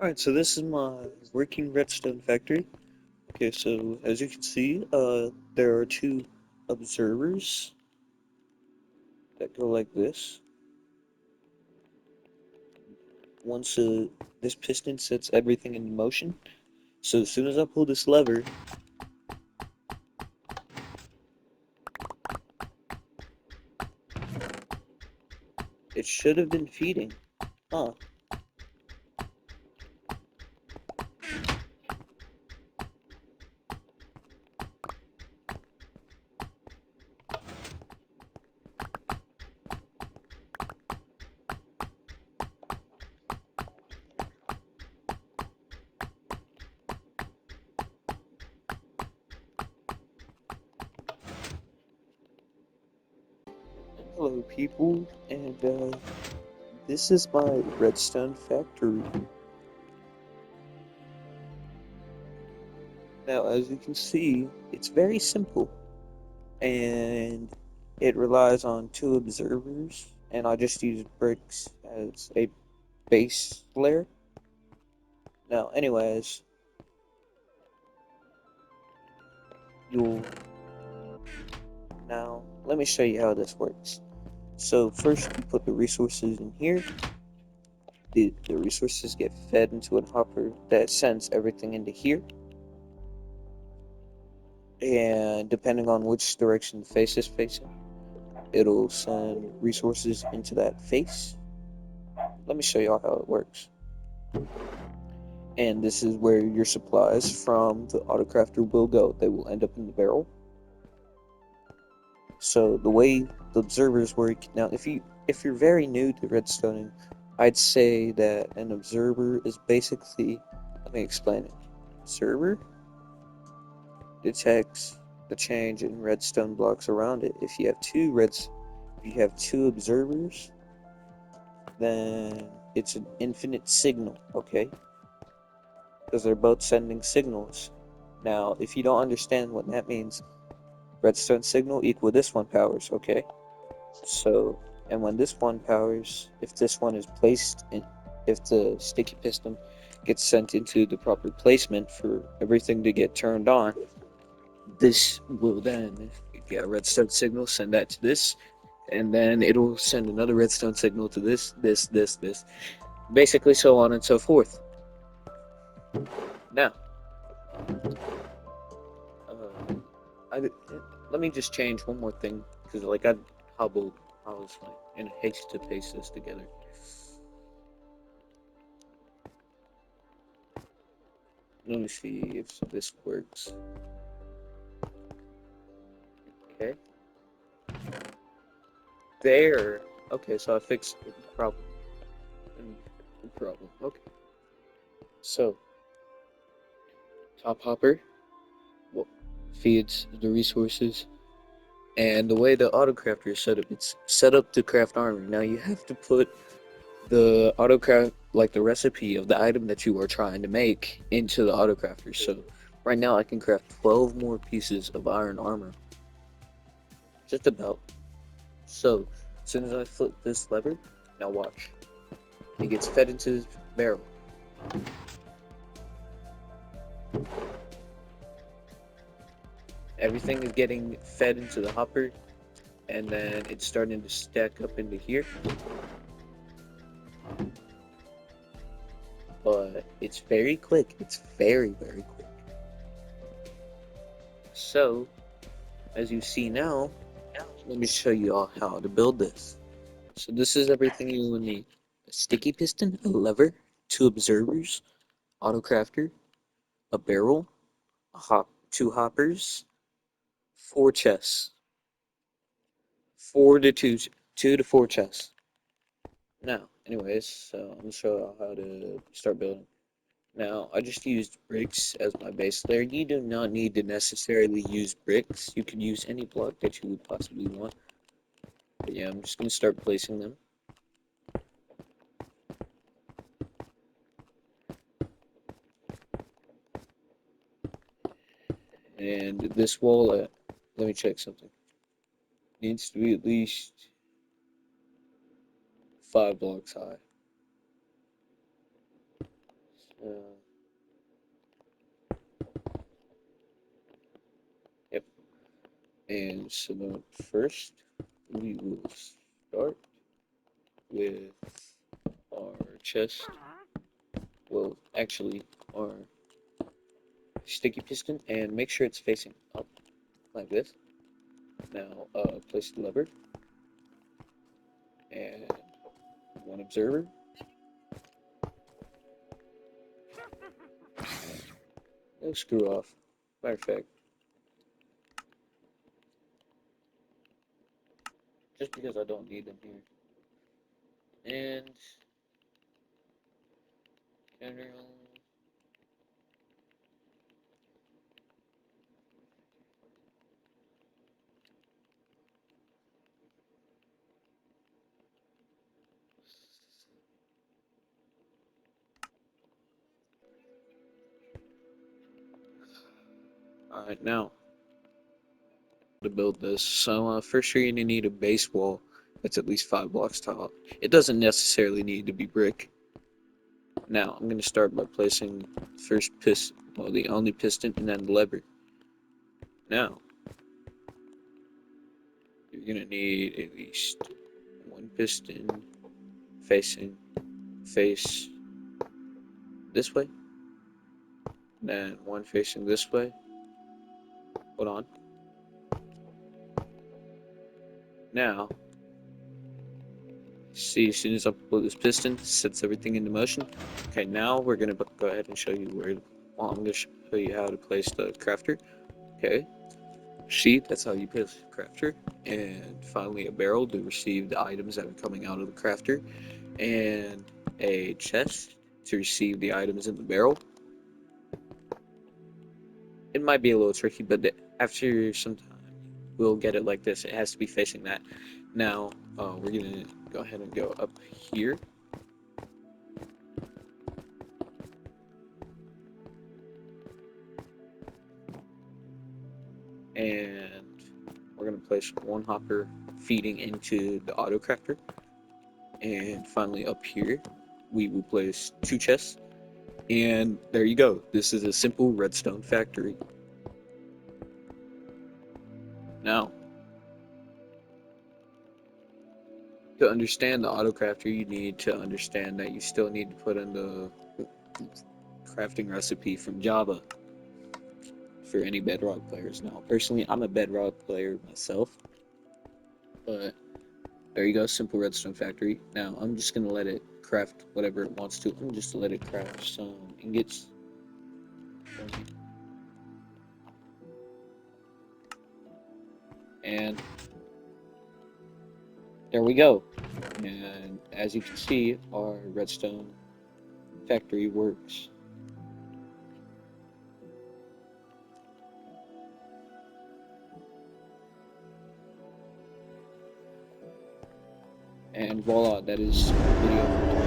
Alright, so this is my working redstone factory. Okay, so as you can see, there are two observers that go like this. Once this piston sets everything in motion, so as soon as I pull this lever, it should have been feeding. Huh. Hello people, and this is my redstone factory. Now, as you can see, it's very simple, and it relies on two observers, and I just use bricks as a base layer. Now, anyways, you'll now let me show you how this works. So first, you put the resources in here. The resources get fed into a hopper that sends everything into here, and depending on which direction the face is facing, it'll send resources into that face. Let me show y'all how it works. And this is where your supplies from the autocrafter will go. They will end up in the barrel. So the way the observers work now, if you're very new to redstoning, I'd say that an observer is basically, let me explain it. Observer detects the change in redstone blocks around it. If you have two observers, then it's an infinite signal, okay? Because they're both sending signals. Now, if you don't understand what that means, redstone signal equal this one powers, okay? So, and when this one powers, if this one is placed in, if the sticky piston gets sent into the proper placement for everything to get turned on, this will then get a redstone signal, send that to this, and then it'll send another redstone signal to this. Basically, so on and so forth. Now, uh, I, let me just change one more thing, because like I was like in haste to paste this together. Let me see if this works. Okay. There. Okay, so I fixed the problem. The problem. Okay. So, top hopper feeds the resources, and the way the autocrafter is set up, it's set up to craft armor. Now you have to put the autocraft, like the recipe of the item that you are trying to make, into the autocrafter. So right now I can craft 12 more pieces of iron armor. Just about. So as soon as I flip this lever, now watch. It gets fed into this barrel. Everything is getting fed into the hopper, and then it's starting to stack up into here. But it's very quick. It's very, very quick. So, as you see now, let me show you all how to build this. So this is everything you will need. A sticky piston, a lever, two observers, autocrafter, a barrel, two hoppers, four chests. Two to four chests. Now, anyways, so I'm gonna show you how to start building. Now, I just used bricks as my base layer. You do not need to necessarily use bricks. You can use any block that you would possibly want. But yeah, I'm just gonna start placing them. And this wall, let me check something. Needs to be at least 5 blocks high. Yep. And so first, we will start with our chest. Well, actually, our sticky piston, and make sure it's facing up like this. Now, place the lever and one observer. No screw off. Matter of fact, just because I don't need them here. And general. Alright, now to build this. So first you're going to need a base wall that's at least 5 blocks tall. It doesn't necessarily need to be brick. Now I'm going to start by placing first piston, well the only piston, and then the lever. Now you're going to need at least one piston face this way, then one facing this way. Hold on. Now, see, as soon as I pull this piston, sets everything into motion. Okay, now we're gonna go ahead and show you where. Well, I'm gonna show you how to place the crafter. Okay, see, that's how you place the crafter. And finally, a barrel to receive the items that are coming out of the crafter, and a chest to receive the items in the barrel. It might be a little tricky, but after some time, we'll get it like this. It has to be facing that. Now, we're gonna go ahead and go up here. And we're gonna place one hopper feeding into the auto crafter. And finally up here, we will place 2 chests. And there you go. This is a simple redstone factory. Now, to understand the auto crafter, you need to understand that you still need to put in the crafting recipe from Java for any Bedrock players. Now, personally, I'm a Bedrock player myself, but there you go, simple redstone factory. Now, I'm just gonna let it craft whatever it wants to. I'm gonna just let it craft some ingots. And there we go. And as you can see, our redstone factory works. And voila, that is video.